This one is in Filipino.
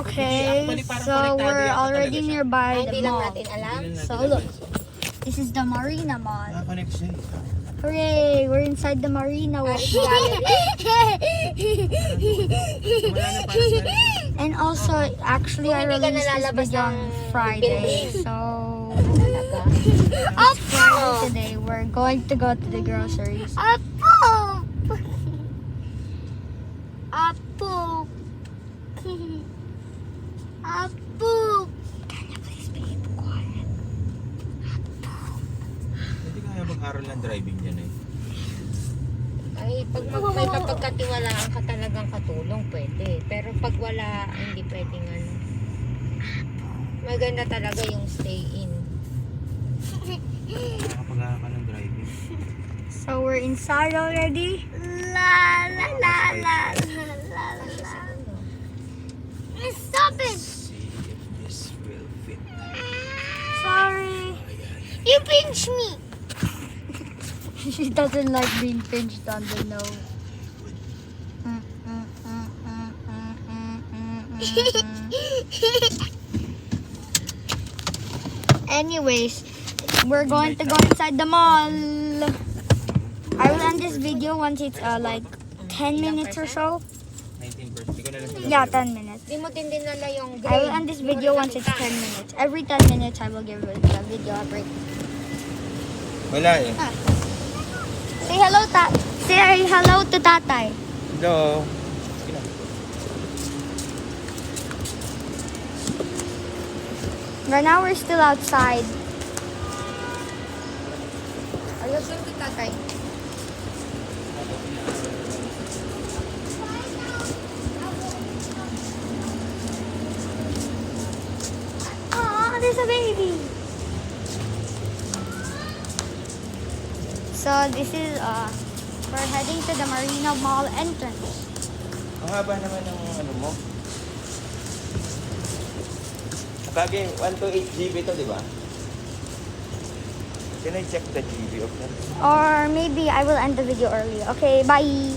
Okay, so we're already nearby the Hindi lang mall. natin alam. So look, this is the Marina Mall. Connect siya. Hooray! We're inside the Marina. Wala na para sa And also, actually, I Kung hindi ka released this nalalabas video on ng Friday. building. So, Talaga. it's Friday today. We're going to go to the groceries. Apo! Apo! Apo! Can you please be quiet? Hindi kaya mag-aral ng driving yan eh. Ay, pag may kapagkatiwalaan ka talagang katulong, pwede. Pero pag wala, hindi pwedeng ano. Maganda talaga yung stay in. Nakapag-aral ka ng driving. So, we're inside already. La la la la la la la. Stop it! See if this will fit. Sorry. You pinch me. She doesn't like being pinched on the nose. Anyways, we're going to go inside the mall. I will end this video once it's like 10 minutes or so. 19%. Hindi ko na lang Yeah, 10 minutes. Di mo din dinala yung grade. I will end this video once it's 10 minutes. Every 10 minutes, I will give the video a break. Wala eh. Say hello, say hello to Tatay. Hello. Right now, we're still outside. Ayos yung tatay. Oh, there's a baby. So this is we're heading to the Marina Mall entrance. Ang haba naman ng ano mo. Bagay, 128 GB to, di ba? Can I check the GB of that? Or maybe I will end the video early. Okay, bye.